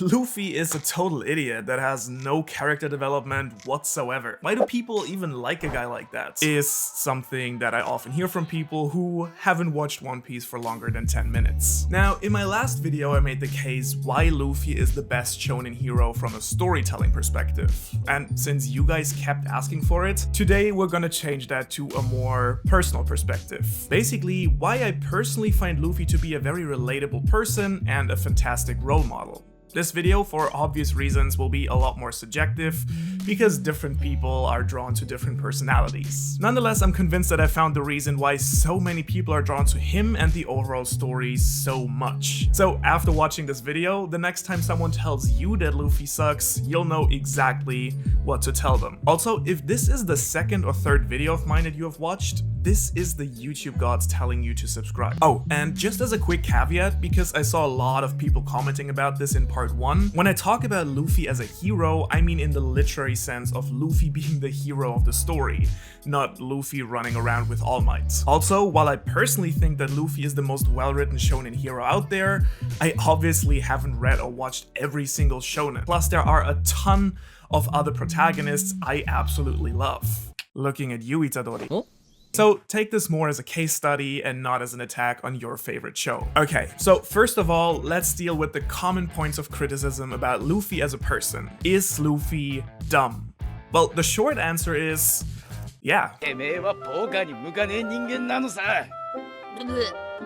Luffy is a total idiot that has no character development whatsoever. Why do people even like a guy like that? Is something that I often hear from people who haven't watched One Piece for longer than 10 minutes. Now, in my last video I made the case why Luffy is the best shonen hero from a storytelling perspective. And since you guys kept asking for it, today we're gonna change that to a more personal perspective. Basically, why I personally find Luffy to be a very relatable person and a fantastic role model. This video, for obvious reasons, will be a lot more subjective because different people are drawn to different personalities. Nonetheless, I'm convinced that I found the reason why so many people are drawn to him and the overall story so much. So after watching this video, the next time someone tells you that Luffy sucks, you'll know exactly what to tell them. Also, if this is the second or third video of mine that you have watched, this is the YouTube gods telling you to subscribe. Oh, and just as a quick caveat, because I saw a lot of people commenting about this in part 1, when I talk about Luffy as a hero, I mean in the literary sense of Luffy being the hero of the story, not Luffy running around with All Might. Also, while I personally think that Luffy is the most well-written shonen hero out there, I obviously haven't read or watched every single shonen. Plus, there are a ton of other protagonists I absolutely love. Looking at you, Itadori. Oh? So take this more as a case study and not as an attack on your favorite show. Okay, so first of all, let's deal with the common points of criticism about Luffy as a person. Is Luffy dumb? Well, the short answer is, yeah.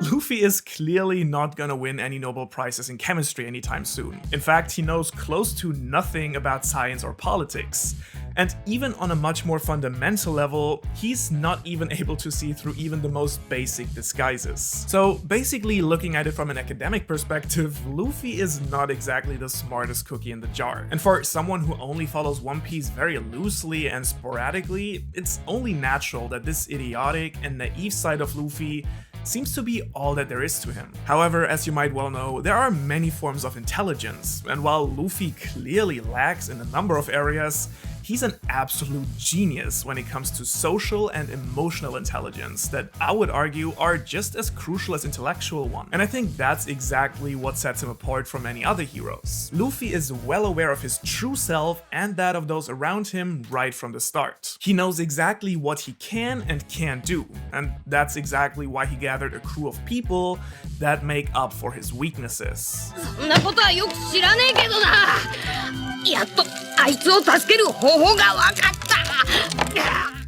Luffy is clearly not gonna win any Nobel Prizes in chemistry anytime soon. In fact, he knows close to nothing about science or politics. And even on a much more fundamental level, he's not even able to see through even the most basic disguises. So basically, looking at it from an academic perspective, Luffy is not exactly the smartest cookie in the jar. And for someone who only follows One Piece very loosely and sporadically, it's only natural that this idiotic and naive side of Luffy seems to be all that there is to him. However, as you might well know, there are many forms of intelligence, and while Luffy clearly lacks in a number of areas, he's an absolute genius when it comes to social and emotional intelligence that I would argue are just as crucial as intellectual ones. And I think that's exactly what sets him apart from many other heroes. Luffy is well aware of his true self and that of those around him right from the start. He knows exactly what he can and can't do, and that's exactly why he gathered a crew of people that make up for his weaknesses.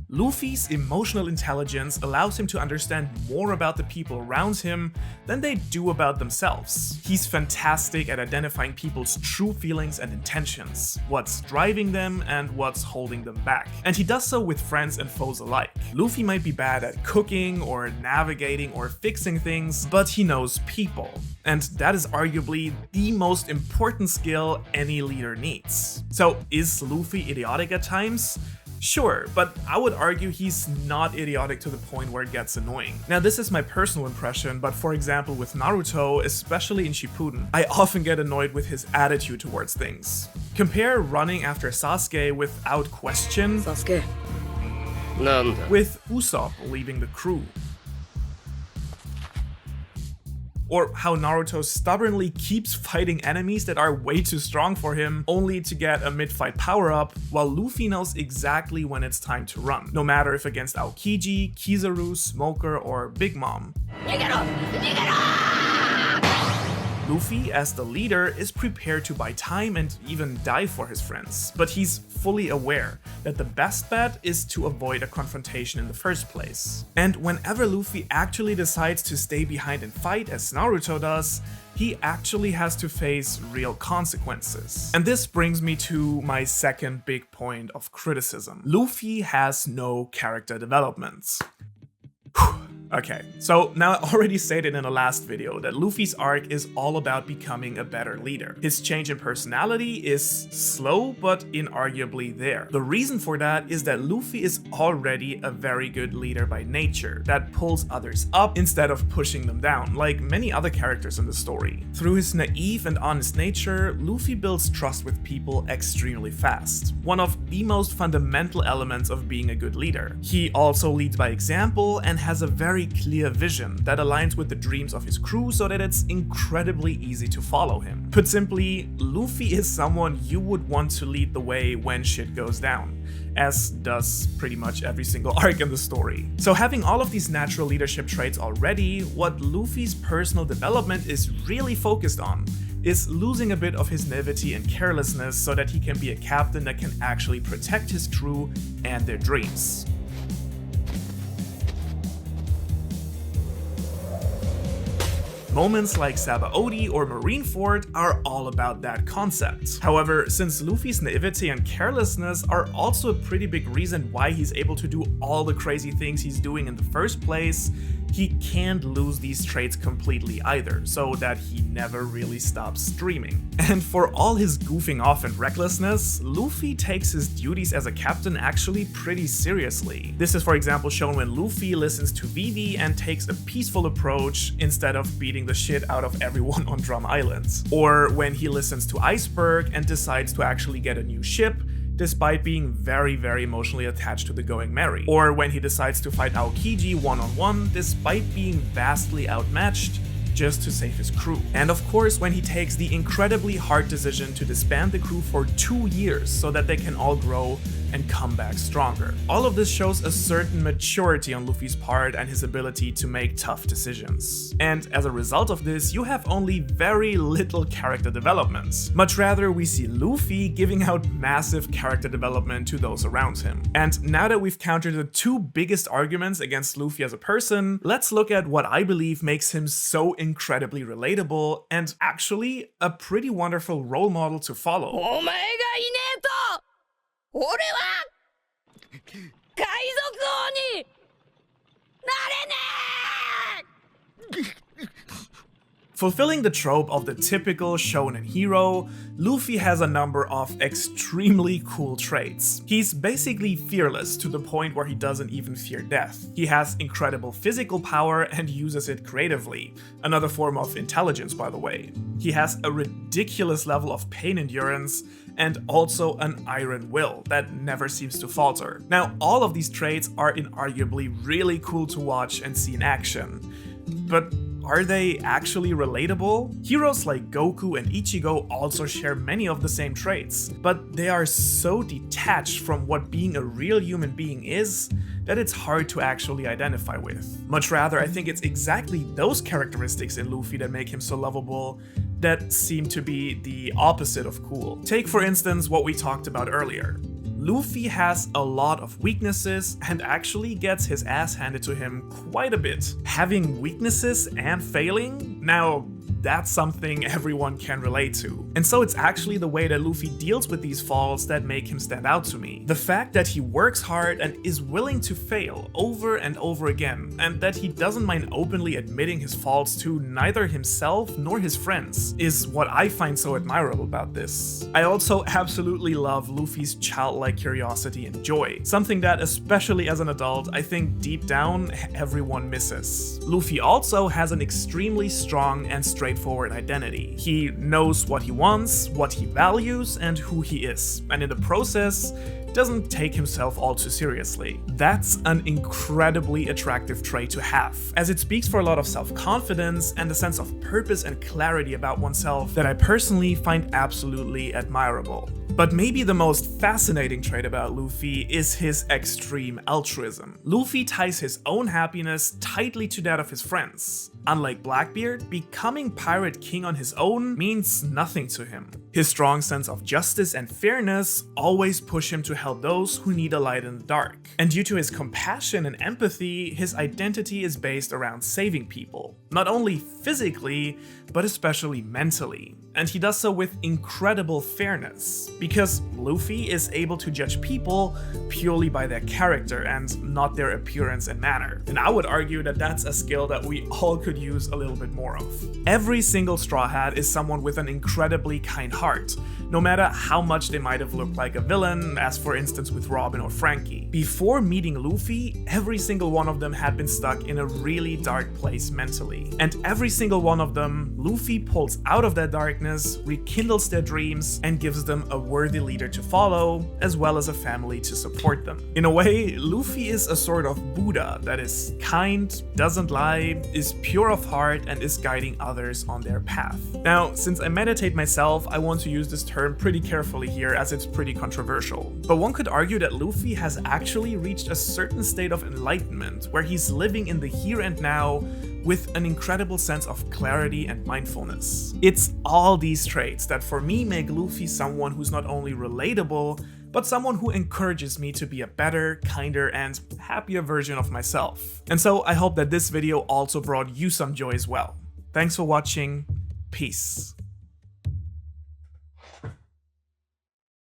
Luffy's emotional intelligence allows him to understand more about the people around him than they do about themselves. He's fantastic at identifying people's true feelings and intentions, what's driving them and what's holding them back. And he does so with friends and foes alike. Luffy might be bad at cooking or navigating or fixing things, but he knows people. And that is arguably the most important skill any leader needs. So is Luffy idiotic at times? Sure, but I would argue he's not idiotic to the point where it gets annoying. Now, this is my personal impression, but for example with Naruto, especially in Shippuden, I often get annoyed with his attitude towards things. Compare running after Sasuke without question Sasuke. with Usopp leaving the crew. Or how Naruto stubbornly keeps fighting enemies that are way too strong for him, only to get a mid-fight power-up, while Luffy knows exactly when it's time to run, no matter if against Aokiji, Kizaru, Smoker, or Big Mom. Luffy, as the leader, is prepared to buy time and even die for his friends, but he's fully aware that the best bet is to avoid a confrontation in the first place. And whenever Luffy actually decides to stay behind and fight, as Naruto does, he actually has to face real consequences. And this brings me to my second big point of criticism. Luffy has no character development. Okay, so now I already stated in the last video that Luffy's arc is all about becoming a better leader. His change in personality is slow but inarguably there. The reason for that is that Luffy is already a very good leader by nature that pulls others up instead of pushing them down, like many other characters in the story. Through his naive and honest nature, Luffy builds trust with people extremely fast, one of the most fundamental elements of being a good leader. He also leads by example and has a very very clear vision that aligns with the dreams of his crew so that it's incredibly easy to follow him. Put simply, Luffy is someone you would want to lead the way when shit goes down, as does pretty much every single arc in the story. So having all of these natural leadership traits already, what Luffy's personal development is really focused on is losing a bit of his naivety and carelessness so that he can be a captain that can actually protect his crew and their dreams. Moments like Sabaody or Marineford are all about that concept. However, since Luffy's naivety and carelessness are also a pretty big reason why he's able to do all the crazy things he's doing in the first place, he can't lose these traits completely either, so that he never really stops dreaming. And for all his goofing off and recklessness, Luffy takes his duties as a captain actually pretty seriously. This is for example shown when Luffy listens to Vivi and takes a peaceful approach instead of beating the shit out of everyone on Drum Island. Or when he listens to Iceberg and decides to actually get a new ship, despite being very emotionally attached to the Going Merry. Or when he decides to fight Aokiji one-on-one despite being vastly outmatched just to save his crew. And of course when he takes the incredibly hard decision to disband the crew for 2 years so that they can all grow and come back stronger. All of this shows a certain maturity on Luffy's part and his ability to make tough decisions. And as a result of this, you have only very little character development. Much rather, we see Luffy giving out massive character development to those around him. And now that we've countered the two biggest arguments against Luffy as a person, let's look at what I believe makes him so incredibly relatable and actually a pretty wonderful role model to follow. 俺は海賊王になれねえ Fulfilling the trope of the typical shonen hero, Luffy has a number of extremely cool traits. He's basically fearless to the point where he doesn't even fear death. He has incredible physical power and uses it creatively, another form of intelligence by the way. He has a ridiculous level of pain endurance and also an iron will that never seems to falter. Now, all of these traits are inarguably really cool to watch and see in action, but are they actually relatable? Heroes like Goku and Ichigo also share many of the same traits, but they are so detached from what being a real human being is that it's hard to actually identify with. Much rather, I think it's exactly those characteristics in Luffy that make him so lovable that seem to be the opposite of cool. Take for instance what we talked about earlier. Luffy has a lot of weaknesses and actually gets his ass handed to him quite a bit. Having weaknesses and failing? Now, that's something everyone can relate to. And so it's actually the way that Luffy deals with these faults that make him stand out to me. The fact that he works hard and is willing to fail over and over again, and that he doesn't mind openly admitting his faults to neither himself nor his friends, is what I find so admirable about this. I also absolutely love Luffy's childlike curiosity and joy, something that, especially as an adult, I think deep down everyone misses. Luffy also has an extremely strong and straightforward identity. He knows what he wants, what he values, and who he is, and in the process, doesn't take himself all too seriously. That's an incredibly attractive trait to have, as it speaks for a lot of self-confidence and a sense of purpose and clarity about oneself that I personally find absolutely admirable. But maybe the most fascinating trait about Luffy is his extreme altruism. Luffy ties his own happiness tightly to that of his friends. Unlike Blackbeard, becoming Pirate King on his own means nothing to him. His strong sense of justice and fairness always push him to help those who need a light in the dark. And due to his compassion and empathy, his identity is based around saving people. Not only physically, but especially mentally. And he does so with incredible fairness, because Luffy is able to judge people purely by their character and not their appearance and manner. And I would argue that that's a skill that we all could use a little bit more of. Every single Straw Hat is someone with an incredibly kind heart, no matter how much they might have looked like a villain, as for instance with Robin or Frankie. Before meeting Luffy, every single one of them had been stuck in a really dark place mentally. And every single one of them, Luffy pulls out of that darkness, rekindles their dreams, and gives them a worthy leader to follow, as well as a family to support them. In a way, Luffy is a sort of Buddha that is kind, doesn't lie, is pure of heart, and is guiding others on their path. Now, since I meditate myself, I want to use this term pretty carefully here as it's pretty controversial. But one could argue that Luffy has actually reached a certain state of enlightenment where he's living in the here and now with an incredible sense of clarity and mindfulness. It's all these traits that for me make Luffy someone who's not only relatable, but someone who encourages me to be a better, kinder, and happier version of myself. And so I hope that this video also brought you some joy as well. Thanks for watching. Peace.